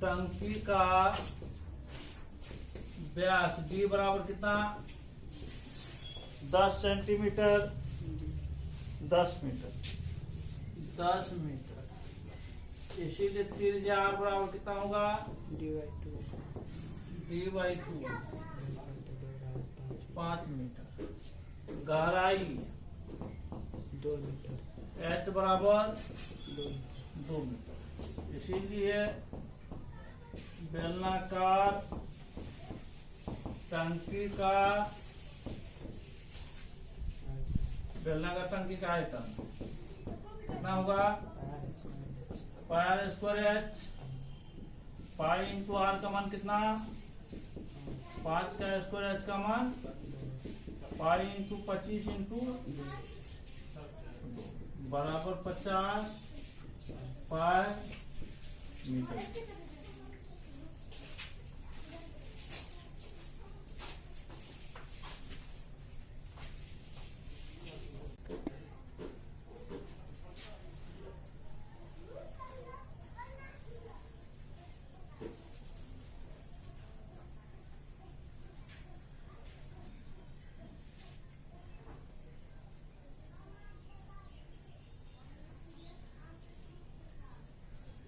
टंकी का व्यास डी बराबर कितना 10 सेंटीमीटर 10 मीटर 10 मीटर। इसीलिए त्रिज्या r बराबर कितना होगा d/2 5 मीटर। गहराई 2 मीटर h बराबर 2 2 मीटर। इसीलिए बेलनाकार टंकी का आयतन कितना होगा pi square H. Pi into R का मान कितना 5 का स्क्वायर एच का मान पाई इंटू 25 इंटू बराबर 50 पाई मीटर।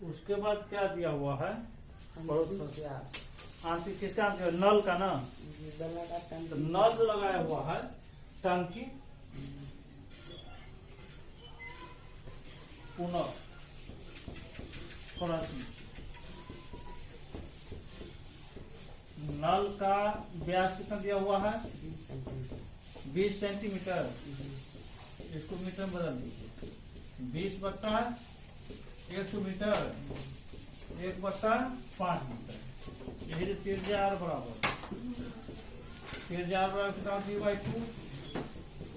उसके बाद क्या दिया हुआ है आंतरिक किसका नल का ना तो नल लगाया हुआ है टंकी पुनः नल का व्यास कितना दिया हुआ है 20 सेंटीमीटर। इसको मीटर में बदल दीजिए 20/100 मीटर 1/5 मीटर। यही त्रिज्या r बराबर कितना d/2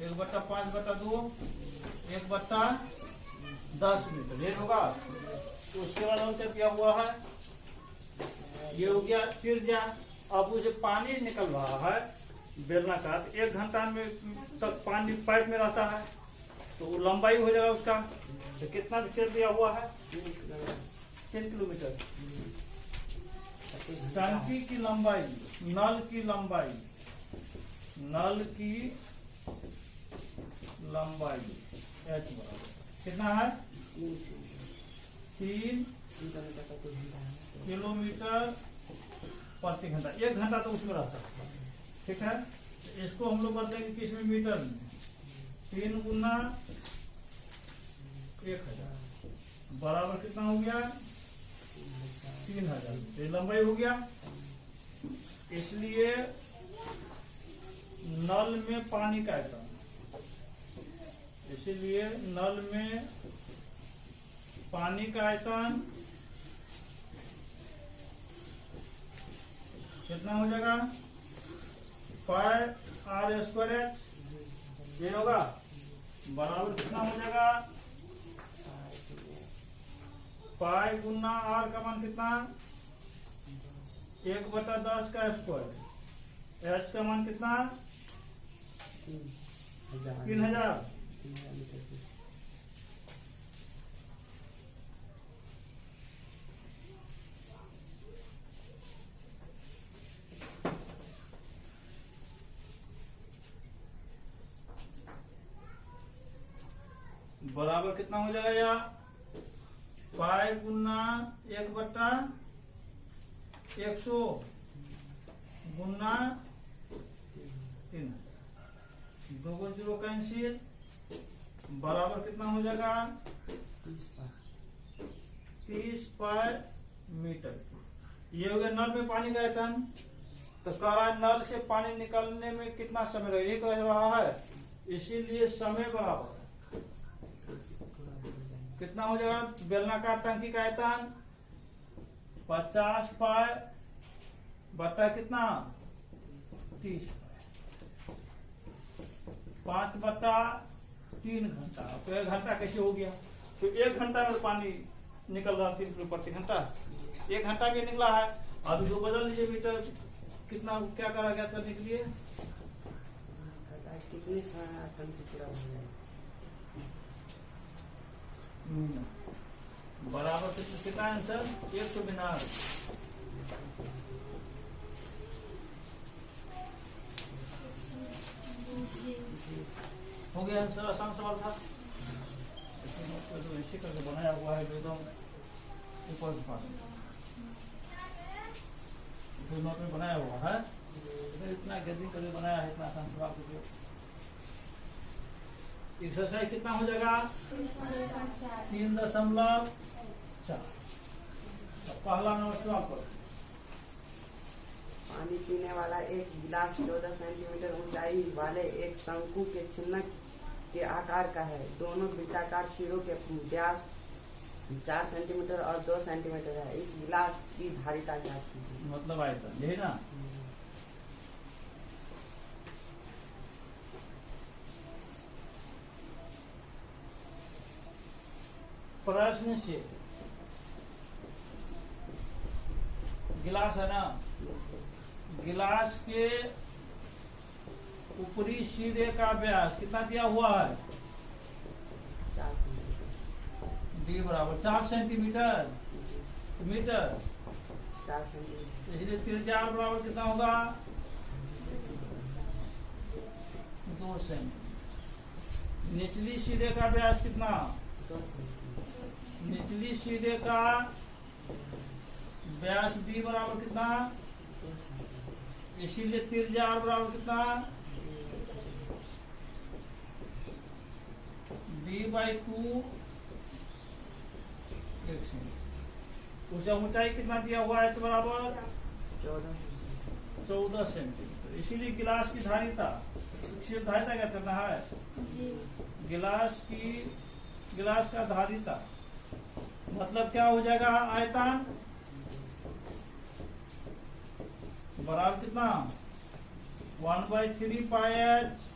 1/5/2 1/10 मीटर ये होगा। उसके बाद और क्या किया हुआ है ये हो गया त्रिज्या। अब उसे पानी निकल रहा है बेलनाकार 1 घंटा में तक पानी पाइप में रहता है तो वो लंबाई हो जाएगा उसका। तो कितना खेल दिया हुआ है 3 किलोमीटर। टंकी की लंबाई नल की लंबाई h बराबर कितना है 3 किलोमीटर प्रति घंटा। 1 घंटा तो उसमें रहता है ठीक है। इसको हम लोग बदलेंगे किस में मीटर में 3 गुना 1000 बराबर कितना हो गया 3000। ये लंबाई हो गया। इसलिए नल में पानी का आयतन कितना हो जाएगा पाई r स्क्वायर एच ये होगा बराबर कितना हो जाएगा पाई गुना r का मान कितना 1/10 का स्क्वायर h का मान कितना 3000। बराबर कितना हो जाएगा या पाई गुना 1/100 गुना 3 2 को 0 कैंसिल बराबर कितना हो जाएगा 30 पाई मीटर। ये हो गया नल में पानी का आयतन। तो कह रहा है नल से पानी निकलने में कितना समय लगेगा ये कह रहा है। इसीलिए समय बराबर कितना हो जाएगा बेलनाकार टंकी का आयतन 50 पाई बटा कितना 30 5/3 घंटा। तो 1 घंटा कैसे हो गया। तो 1 घंटा में पानी निकल रहा 3 किलो प्रति घंटा 1 घंटा भी निकला है। अब इसको बदल लीजिए मीटर कितना क्या करा गया करने के लिए कितने सारा टंकी पूरा हो जाएगा बराबर कितना आंसर 182। हो गया आंसर, आसान सवाल था। तो ऐसे करके बनाया हुआ है एकदम ऊपर से पास नोट में बनाया हुआ है, इतना गैदरिंग करके बनाया है, इतना आसान सवाल के लिए। एक्सरसाइज कितना हो जाएगा 3.4। पहला नंबर सवाल पर पानी पीने वाला एक गिलास 14 सेंटीमीटर ऊंचाई वाले एक शंकु के चिन्ह के आकार का है। दोनों वृत्ताकार सिरों के व्यास 4 सेंटीमीटर और 2 सेंटीमीटर है। इस गिलास की धारिता क्या कीजिए। मतलब आयतन, यही ना। प्रश्न से गिलास है ना, गिलास के ऊपरी सिरे का व्यास कितना दिया हुआ है 4 सेंटीमीटर। डी बराबर 4 सेंटीमीटर मीटर, 4 सेंटीमीटर। इसलिए त्रिज्या बराबर कितना होगा 2 सेंटीमीटर। निचली सिरे का व्यास कितना 2 सेंटीमीटर। निचली सिरे का व्यास बी बराबर कितना, 2 सेंटीमीटर। इसीलिए त्रिज्या बराबर कितना b/2 1 सेंटीमीटर। उसका ऊंचाई कितना दिया हुआ है बराबर 14 सेंटीमीटर। इसीलिए गिलास की धारिता, धारिता क्या करना है गिलास का धारिता मतलब क्या हो जाएगा आयतन बराबर कितना 1/3 πh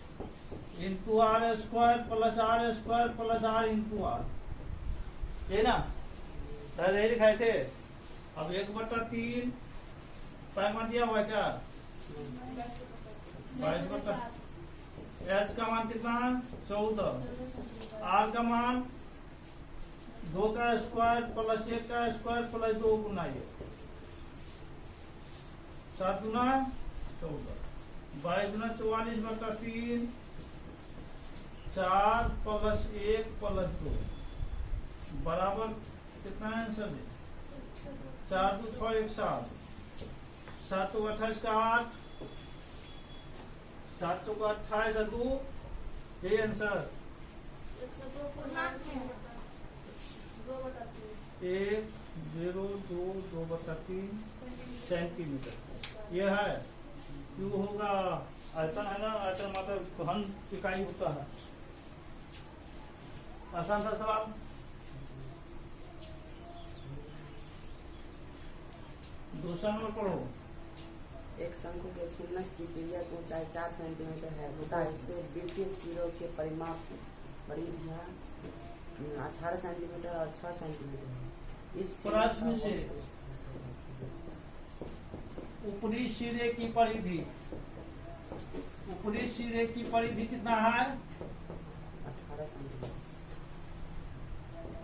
into r square plus r square plus r into r, है ना। शायद यही लिखाए थे। अब 1/3 मान दिया हुआ है क्या 22 h का मान कितना 14, r का मान 2 का स्क्वायर प्लस 1 का स्क्वायर प्लस 2 गुना 7 गुना 14, 22 गुना 44/3 4 प्लस 1 प्लस 2 बराबर कितना आंसर है 4 2 6 1 7, 7 2 28 का 8, 7 2 का 28 है 2, यही आंसर 1.02/3 सेंटीमीटर। यह है क्यों होगा आयतन है ना, आयतन मतलब घन इकाई होता है। आसान था सवाल। दूसरा नंबर पढ़ो। एक शंकु के चिन्ह की तिर्यक ऊंचाई 4 सेंटीमीटर है तथा इसके वृत्तीय सिरों के परिधियां 18 सेंटीमीटर और 6 सेंटीमीटर है। इस प्रश्न से ऊपरी सिरे की परिधि, ऊपरी सिरे की परिधि कितना है 18 सेंटीमीटर।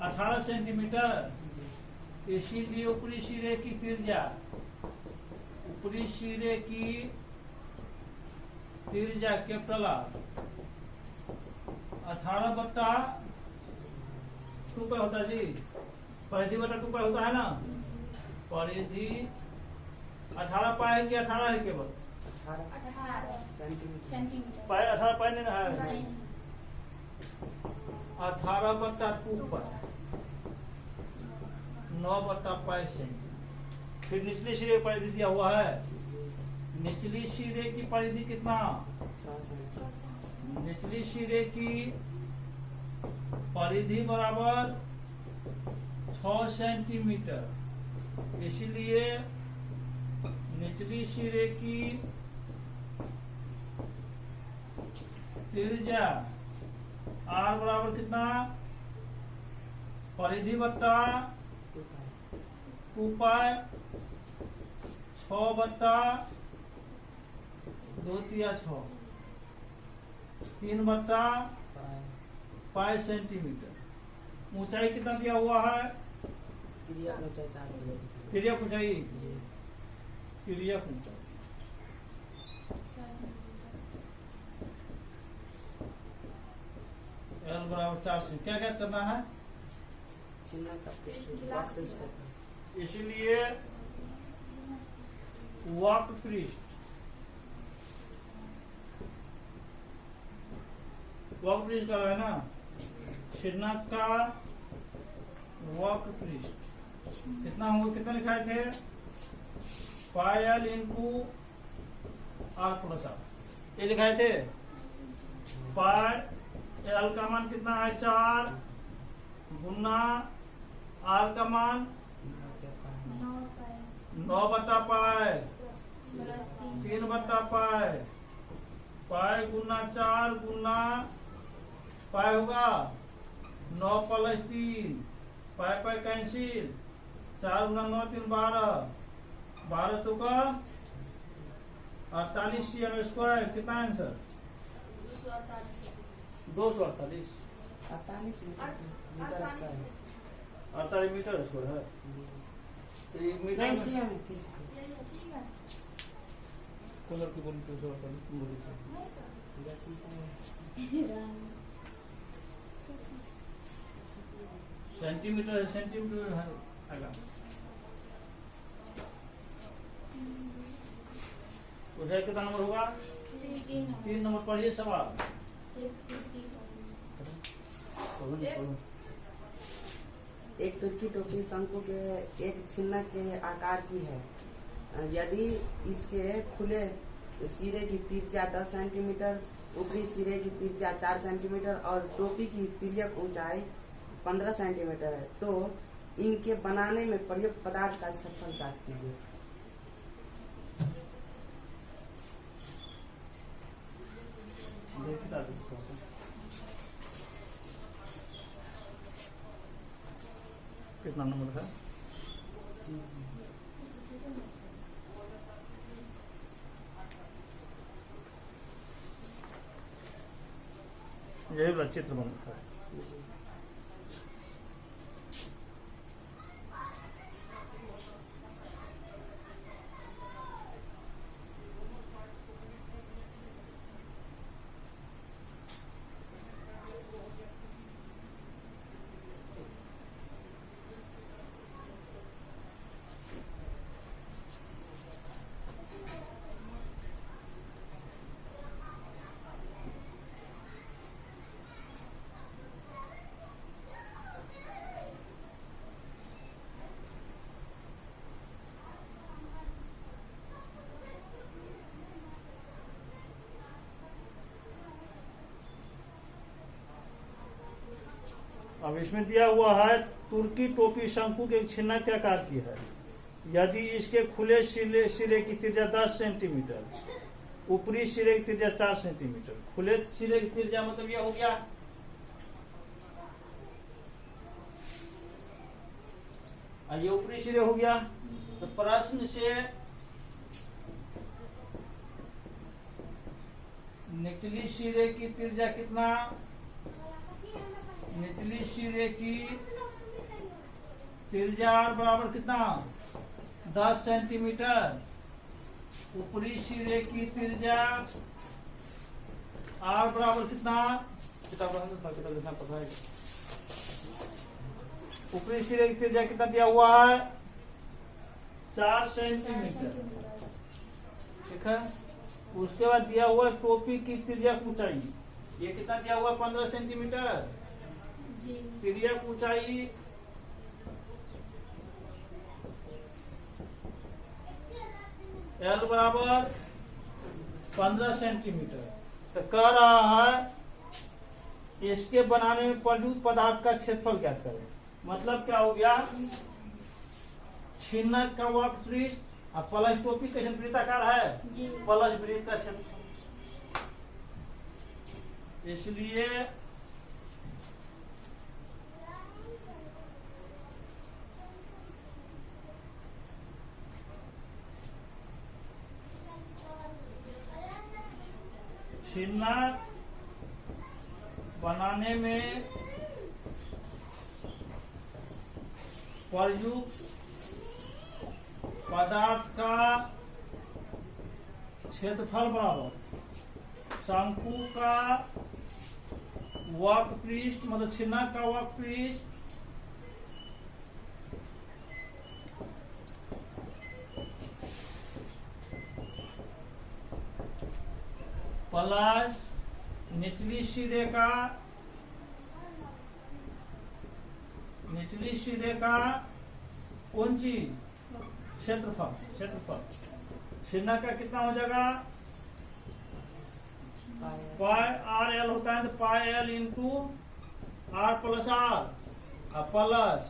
18 सेंटीमीटर। इसीलिए ऊपरी सिरे की त्रिज्या, ऊपरी सिरे की त्रिज्या कैपिटल R 18/2 पे होता है जी, परिधि बटा 2 पे होता है ना। परिधि 18 पाए कि 18 है केवल 18 सेंटीमीटर। पाए 18 पाए नहीं ना है 18/2 पर 9/5 सेंटीमीटर। फिर निचली सिरे की परिधि दिया हुआ है, निचली सिरे की परिधि कितना 6 सेंटीमीटर। निचली सिरे की परिधि बराबर 6 सेंटीमीटर। इसलिए निचली सिरे की त्रिज्या r बराबर कितना परिधि बट्टा 2 पाई 6/2 3 6 3/5 सेंटीमीटर। ऊंचाई कितना दिया हुआ है तिर्यक ऊंचाई 4 सेंटीमीटर। तिर्यक ऊंचाई, तिर्यक ऊंचाई L बराबर 4 से क्या क्या करना है? चिन्ह का पृष्ठ, इसलिए वक्र पृष्ठ, वक्र पृष्ठ कर रहा है ना, छिन्नक का वक्र पृष्ठ कितना होगा, कितना लिखाए थे? पायल इंटू आर प्लस आर, ये लिखाए थे। पाई एल का मान कितना है? 4 गुना आर का मान 9/पाई 3/पाई, पाई गुना 4 गुना पाई होगा 9 + 3, पाई पाई कैंसिल, 4 गुना 9 3 12, 12 चौका 48 cm स्क्वायर। कितना answer? 248 48 metre square. 48 metre square है। तो ये मीटर नहीं में- सीएम है किस कलर की बोली 248 तुम बोली सर। सेंटीमीटर है, सेंटीमीटर है आगा। उसे कितना नंबर होगा? 3 नंबर पढ़िए सवाल। एक तुर्की टोपी शंकु के एक छिन्नक के आकार की है। यदि इसके खुले सिरे की त्रिज्या 10 सेंटीमीटर, ऊपरी सिरे की त्रिज्या 4 सेंटीमीटर और टोपी की तिर्यक ऊंचाई 15 सेंटीमीटर है, तो इनके बनाने में प्रयुक्त पदार्थ का क्षेत्रफल ज्ञात कीजिए। कितना नंबर है? यही वाला चित्र बन रहा है। अब इसमें दिया हुआ है तुर्की टोपी शंकु के छिन्नक के आकार की है। यदि इसके खुले सिरे की त्रिज्या 10 सेंटीमीटर, ऊपरी सिरे की त्रिज्या 4 सेंटीमीटर। खुले सिरे की त्रिज्या मतलब यह हो गया, ये ऊपरी सिरे हो गया। तो प्रश्न से निचली सिरे की त्रिज्या कितना? निचली सिरे की त्रिज्या बराबर कितना? 10 सेंटीमीटर। ऊपरी सिरे की त्रिज्या आर बराबर कितना? किताब लिखना पड़ता है। ऊपरी सिरे की त्रिज्या कितना दिया हुआ है? 4 सेंटीमीटर। ठीक है। उसके बाद दिया हुआ टोपी की त्रिज्या ऊंचाई, ये कितना दिया हुआ? 15 सेंटीमीटर। त्रिज्या ऊंचाई L बराबर 15 सेंटीमीटर। तो कह रहा है इसके बनाने में प्रयुक्त पदार्थ का क्षेत्रफल ज्ञात करें। मतलब क्या हो गया? छिन्नक का वक्र पृष्ठ और प्लस टोपी कैसे वृत्ताकार है, प्लस वृत्त का क्षेत्रफल। इसलिए छिन्नक बनाने में प्रयुक्त पदार्थ का क्षेत्रफल बराबर शंकु का वक्रपृष्ठ मतलब छिन्नक का वक्रपृष्ठ प्लस निचली सिरे का कौन चीज क्षेत्रफल छिन्नक का कितना हो जाएगा पाई आर एल होता है तो pi L into R plus R plus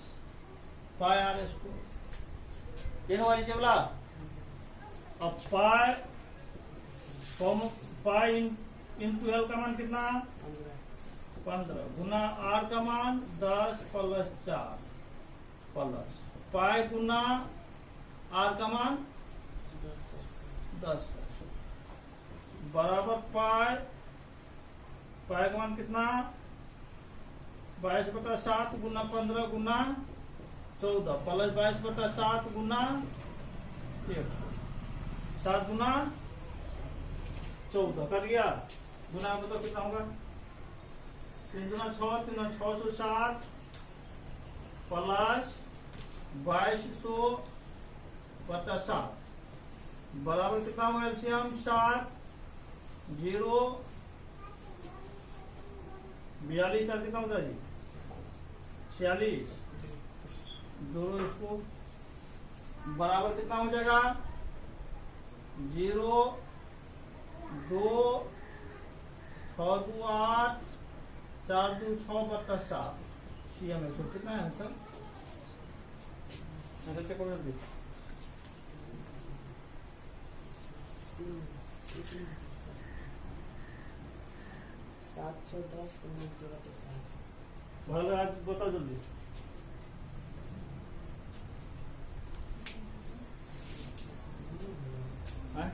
pi R square इन वाली चला। अब पाई इंटू एल का मान कितना 15 गुना आर का मान 10 प्लस 4 प्लस पाई गुना आर का मान 10 बराबर पाई का मान कितना 22/7 गुना 15 गुना 14 प्लस 22/7 गुना 7 गुना 14 कर लिया। गुना में तो कितना होगा 3 गुना 6 3 गुना 660 प्लस 2200/7 बराबर कितना होगा एलसीएम 7 0 42 चार कितना होता है जी 46 जोड़ो इसको बराबर कितना हो जाएगा 0 2 6 2 8 4 2 6/7 सीएम है कितना है आंसर चेक कर दी 710 भालो आज बताओ जल्दी हैं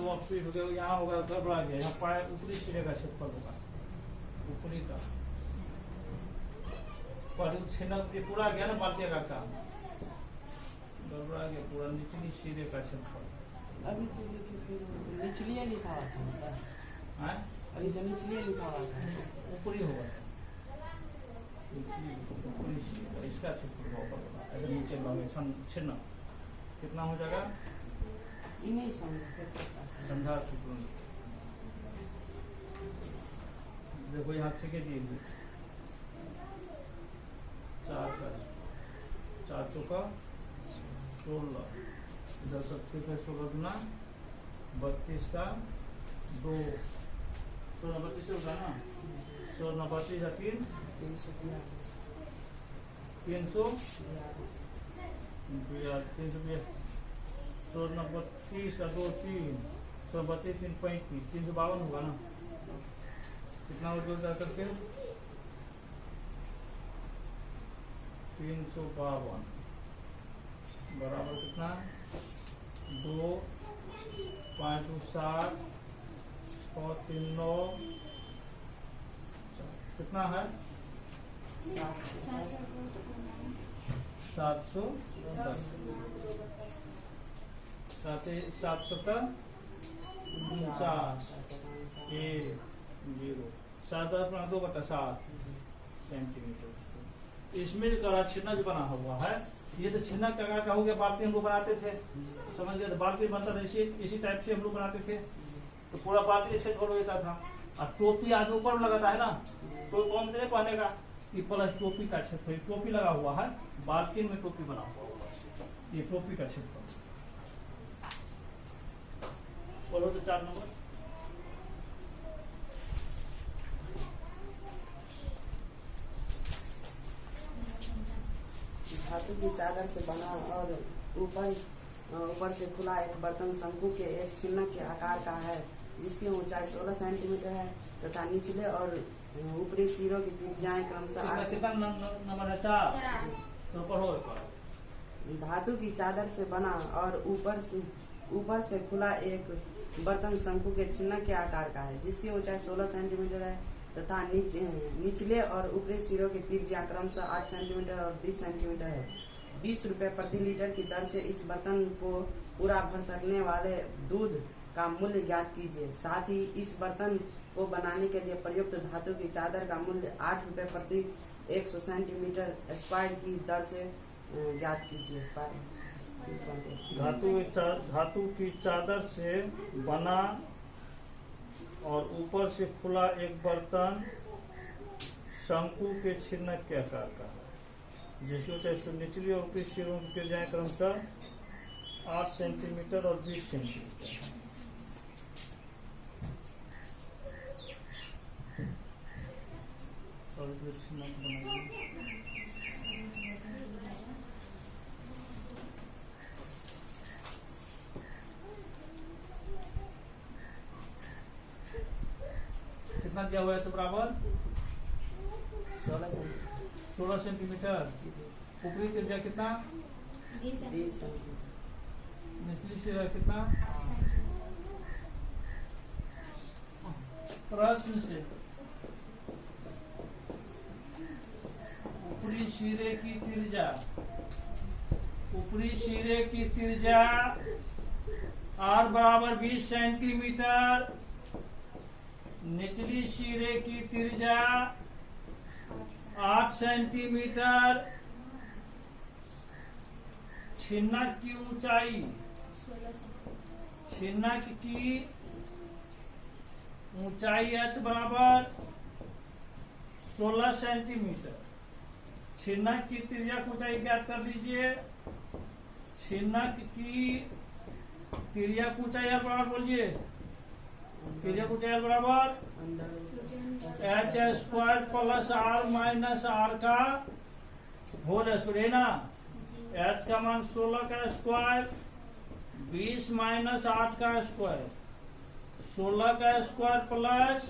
710 यहाँ होगा गड़बड़ा गया यहाँ पाए ऊपरी सिरे का क्षेत्रफल होगा ऊपरी का पर छिन्नक ये पूरा गया ना बाल्टी का काम गड़बड़ा गया पूरा निचली सिरे का क्षेत्रफल अभी तो निचलिए लिखा हुआ था अभी तो निचलिए लिखा हुआ था ऊपरी होगा ऊपरी सिरे इसका क्षेत्रफल होगा ऐसे नीचे भागे छिन्न कितना हो जाएगा इन्हीं समझा देखो यहाँ छेके दिए 4 चौका 16 इधर सब ठीक है 16 गुना 32 का 2 16 32 होगा ना 16 32 या 3 300 16 32 का 2 3 32 3 35 352 होगा ना कितना हो जोड़ करके 352 बराबर कितना 2 5 2 7 6 3 9 कितना है 710 750 7/7 सेंटीमीटर इसमें जो छिन्ना जो बना हुआ है ये तो छिन्ना का हो गया बाल्टी हम लोग बनाते थे समझ गए बाल्टी बनता था इसी टाइप से हम लोग बनाते थे तो पूरा बाल्टी ऐसे छोड़ देता था और टोपी आज ऊपर लगाता है ना तो कौन से पहने का कि प्लस टोपी का क्षेत्र टोपी लगा हुआ है बाल्टी में टोपी बना हुआ होगा ये टोपी का क्षेत्र बोलो तो 4 नंबर धातु की चादर से बना और ऊपर से खुला एक बर्तन शंकु के एक छिन्नक के आकार का है जिसकी ऊंचाई 16 सेंटीमीटर है तथा निचले और ऊपरी सिरों की त्रिज्याएं क्रमशः कितना 8 कितना नंबर है? 4। तो पढ़ो एक बार। धातु की चादर से बना और ऊपर से खुला एक बर्तन शंकु के छिन्न के आकार का है, जिसकी ऊंचाई 16 सेंटीमीटर है तथा निचले और ऊपरी सिरों की त्रिज्या क्रमशः 8 सेंटीमीटर और 20 सेंटीमीटर है। 20 रुपए प्रति लीटर की दर से इस बर्तन को पूरा भर सकने वाले दूध का मूल्य ज्ञात कीजिए। साथ ही इस बर्तन को बनाने के लिए प्रयुक्त धातु की चादर का मूल्य 8 रुपए प्रति 100 सेंटीमीटर स्क्वायर की दर से ज्ञात कीजिए। धातु की चादर से बना और ऊपर से खुला एक बर्तन शंकु के छिन्न के आकार का है, जिसकी ऊंचाई निचली और ऊपरी सिरों की त्रिज्याएं क्रमशः 8 सेंटीमीटर और 20 सेंटीमीटर है। कितना दिया हुआ है? तो बराबर 16 सेंटीमीटर। ऊपरी त्रिज्या कितना? 20 सेंटीमीटर। निचली सिरा कितना? प्रश्न से ऊपरी सिरे की त्रिज्या R बराबर 20 सेंटीमीटर, निचली सिरे की त्रिज्या 8 सेंटीमीटर, छिन्नक की ऊंचाई h बराबर 16 सेंटीमीटर। छिन्नक की त्रिज्या की ऊंचाई ज्ञात कर लीजिए। छिन्नक की त्रिज्या की ऊंचाई r बराबर बोलिए। त्रिज्या की ऊंचाई बराबर h square plus r minus r का होल स्क्वायर है ना। h का मान 16 का स्क्वायर, 20 माइनस 8 का स्क्वायर, 16 का स्क्वायर प्लस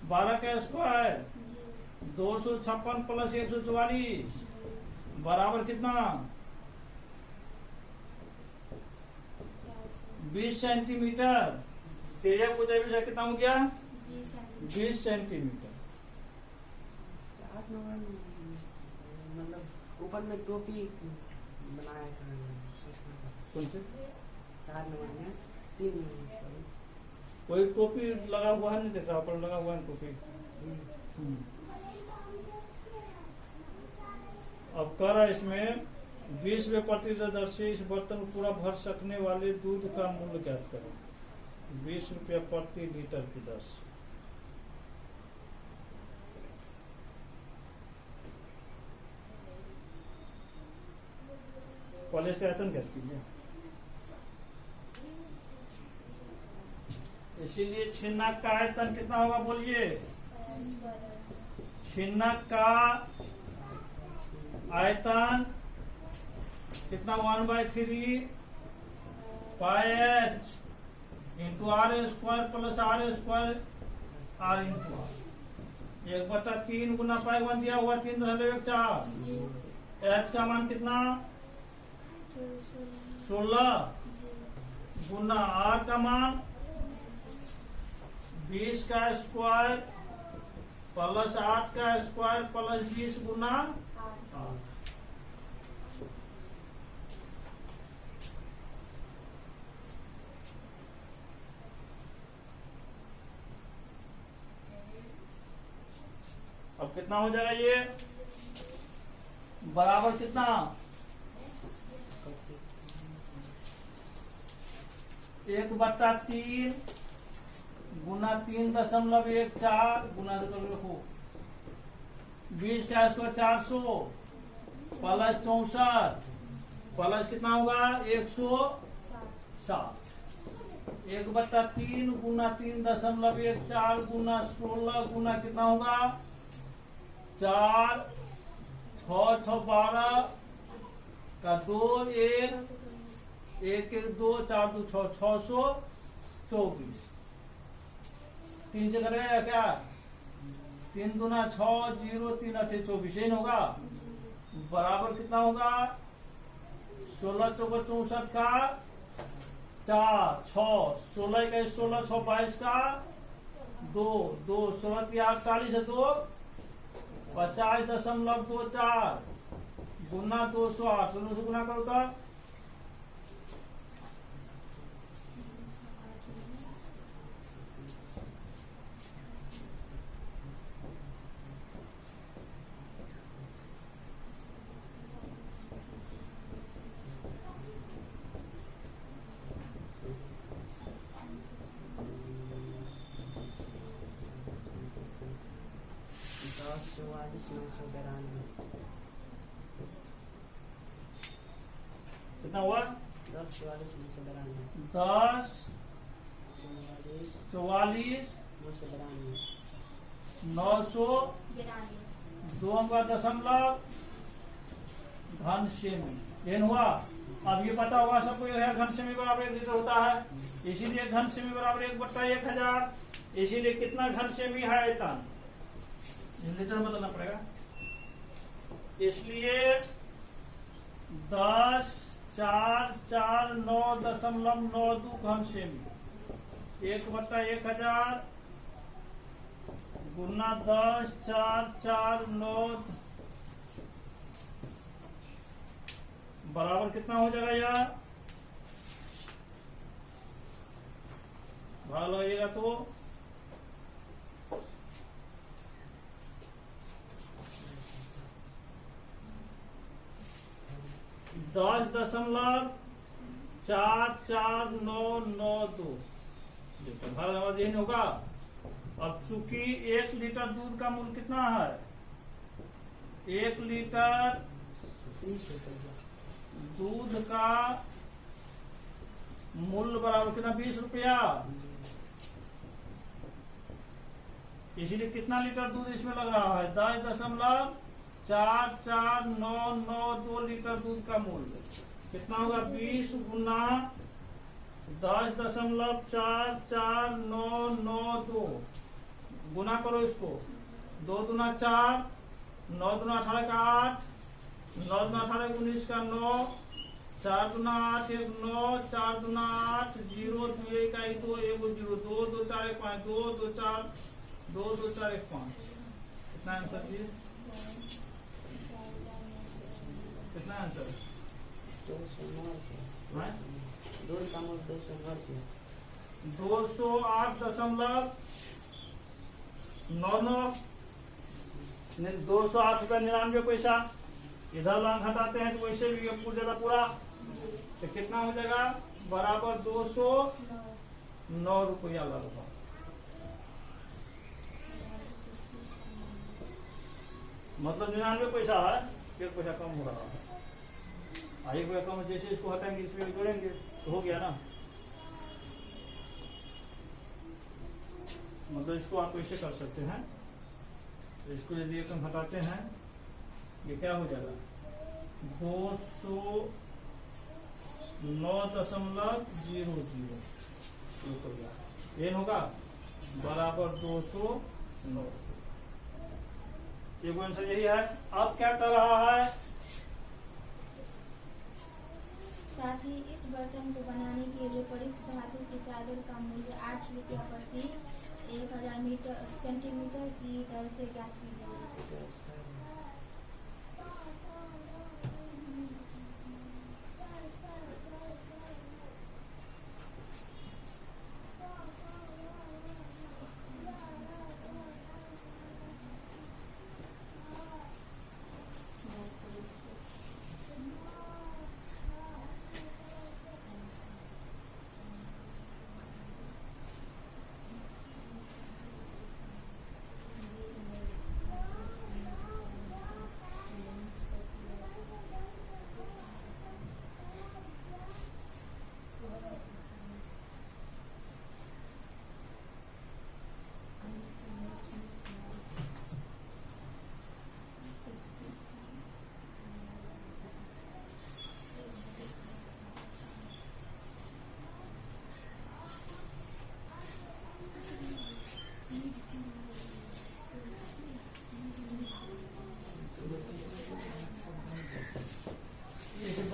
12 का स्क्वायर, 256 प्लस 144 बराबर कितना? 20 सेंटीमीटर। त्रिज्या की ऊंचाई कितना हो गया? 20 सेंटीमीटर। मतलब ऊपर में टोपी बनाया कौन से? 4 नंबर में 3 नंबर कोई टोपी लगा हुआ है? नहीं देख रहा पर लगा हुआ है टोपी। अब कर इसमें 20 रुपए प्रति दर से इस बर्तन को पूरा भर सकने वाले दूध का मूल्य ज्ञात करें। 20 रुपया प्रति लीटर की दर से। पहले इसका आयतन ज्ञात कीजिए। इसीलिए छिन्नक का आयतन कितना होगा बोलिए। छिन्नक का आयतन कितना? 1/3 πh into r square plus r square r into 1/3 गुना π1 दिया हुआ 3.14। h का मान कितना? 16 गुना r का मान 20 का स्क्वायर प्लस 8 का स्क्वायर प्लस 20 गुना 8। अब कितना हो जाएगा ये? बराबर कितना? 1/3 गुना 3.14 गुना रखो 20 का स्क्वायर 400 प्लस 64 प्लस कितना होगा? 160। 1/3 गुना 3.14 गुना 16 गुना कितना होगा? 4 6 6 12 का 2 1 1 1 2 4 2 6 624। 3 से करेगा क्या? 3 दूना 6, 0 3 8 24 यही होगा। बराबर कितना होगा 16 चौका 64 का 4 6 16 का 16 6 22 का 2 2 16 की 48 है 2 50.24 गुना 208 से गुना करो तो 1044,992 कितना हुआ 1044,992 10 44,992 44 900 2 का दशमलव घन सेमी एन हुआ। अब ये पता होगा सबको यह घन सेमी बराबर 1 लीटर होता है, इसीलिए घन सेमी बराबर 1/1000। इसीलिए कितना घन सेमी है आयतन लीटर में बदलना पड़ेगा, इसलिए 10 4 4 9.92 घन सेमी 1/1000 गुना 10 4 4 9 बराबर कितना हो जाएगा यार भाग लगाइएगा तो 10.44992 भाग लगा यही होगा। अब चूंकि 1 लीटर दूध का मूल्य कितना है 1 लीटर 30 रुपये दूध का मूल्य बराबर कितना 20 रुपया, इसीलिए कितना लीटर दूध इसमें लग रहा है 10.4492 लीटर दूध का मूल्य कितना होगा 20 गुना 10.449992 गुना करो इसको 2 दूना 4 9 दूना 18 का 8 9 दूना 18 19 का 9 4 दूना 8 1 9 4 दूना 8 0 2 1 2 1 0 2 2 4 1 5 2 2 4 2 2 4 1 5 कितना आंसर जी कितना आंसर 209 है? दूध का मूल्य 209 रुपये 208.99 208.99 इधर लाख हटाते हैं तो वैसे भी पूछ जाता पूरा तो कितना हो जाएगा बराबर 209 रुपया लगभग। मतलब 99 पैसा है 1 पैसा कम हो रहा है, 1 पैसा कम जैसे इसको हटाएंगे इसमें जोड़ेंगे तो हो गया ना। मतलब इसको आप ऐसे कर सकते हैं, तो इसको यदि हम हटाते हैं ये क्या हो जाएगा 209.00 ये होगा बराबर 209। ये आंसर यही है। अब क्या कर रहा है साथ ही इस बर्तन को बनाने के लिए प्रयुक्त धातु की चादर का मूल्य 8 रुपया प्रति 1000 सेंटीमीटर की दर से ज्ञात कीजिए।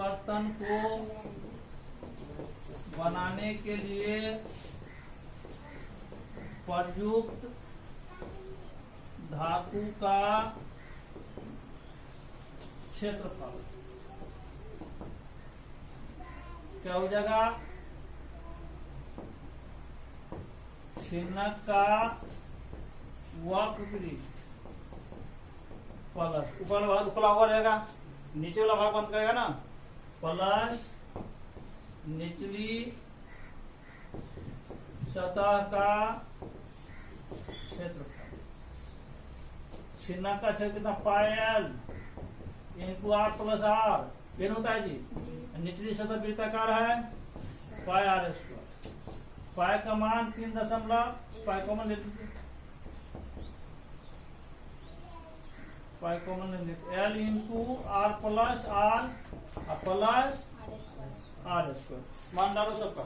बर्तन को बनाने के लिए प्रयुक्त धातु का क्षेत्रफल क्या हो जाएगा? छिन्नक का वक्रपृष्ठ प्लस ऊपर वाला भाग खुला हुआ रहेगा, नीचे वाला भाग बंद करेगा ना, प्लस निचली सतह का क्षेत्रफल। छिन्नक का क्षेत्र कितना? पायल इनटू आर प्लस आर, ये होता है जी। निचली सतह वृत्ताकार है, पाई आर स्क्वायर। पाई का मान 3 पाई कॉमन ले लीजिए, पाई कॉमन ले लीजिए, L into R plus R plus R square. मान डालो सबका।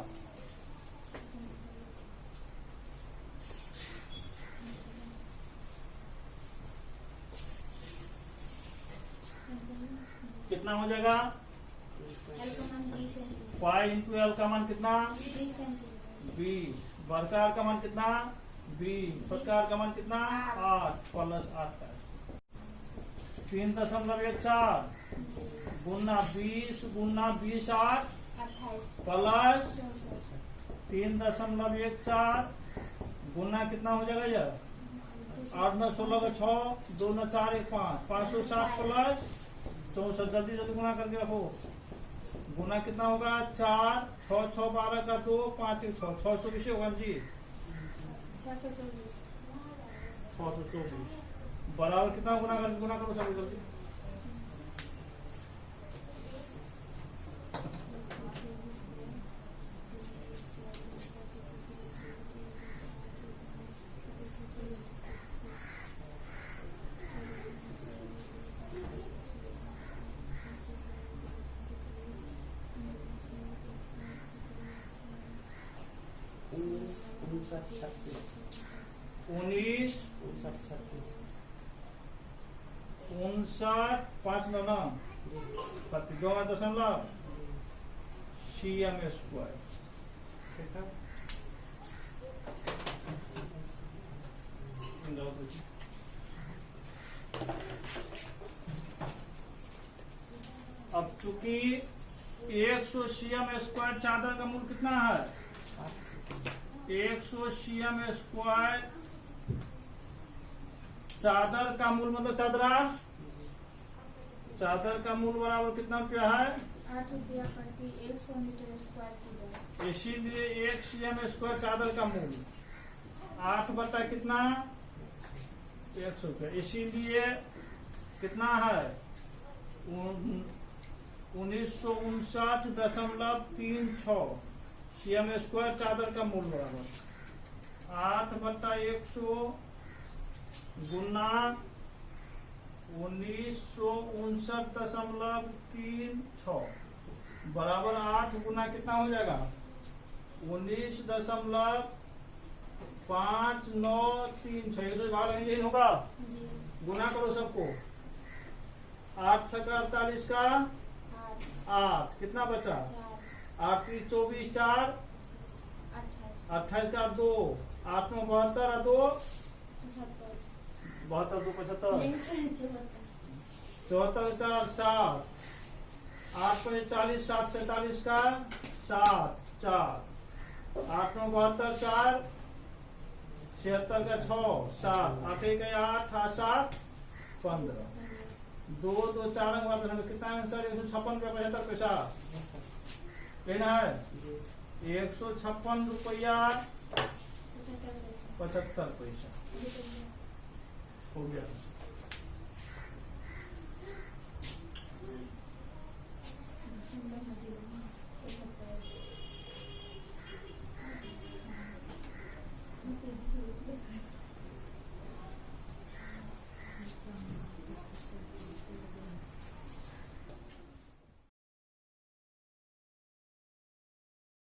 कितना हो जाएगा? पाई इंटू एल का मान कितना? 20। बड़का का मान कितना? 20। छोटका का मान कितना? 8 प्लस 8 का 3.14 गुना 20 गुना 20 8 प्लस 3.14 गुना कितना हो जाएगा ये? 8 9 16 का 6 2 9 4 1 5 560 प्लस 64। जल्दी जल्दी गुना करके रखो। गुना कितना होगा? 4 6 6 12 का 2 5 1 6 620 होगा जी। 624 बराबर कितना गुना करके गुना करो सब जल्दी। उन्नीस 36 19 36 59 5 9 72.5 cm स्क्वायर। ठीक है, अब चूंकि 100 cm स्क्वायर चादर का मूल कितना है? 100 cm स्क्वायर चादर का मूल मतलब चादर का मूल बराबर कितना रुपया है? 8 रुपया प्रति 100 मीटर स्क्वायर की दर। इसीलिए 1 cm स्क्वायर चादर का मूल 8 बटा कितना? 100 रुपया। इसीलिए कितना है? 1959.36 cm स्क्वायर चादर का मूल बराबर 8 बटा 100 गुना 1959.36 बराबर 8 गुना कितना हो जाएगा? 19.5936। यही होगा। गुना करो सबको। 8 छक्का 48 का 8 कितना बचा? 8 3 24 4 28 का 2 8 में 72 और 2 72 2 75 74 4 7 8 पे 40 7 47 का 7 4 8 में 72 4 76 का 6 7 8 का 8 8 7 15 2 2 4 कितना आंसर? 156 रुपया 75 पैसा कहना है। 156 रुपया 75 पैसा हो गया।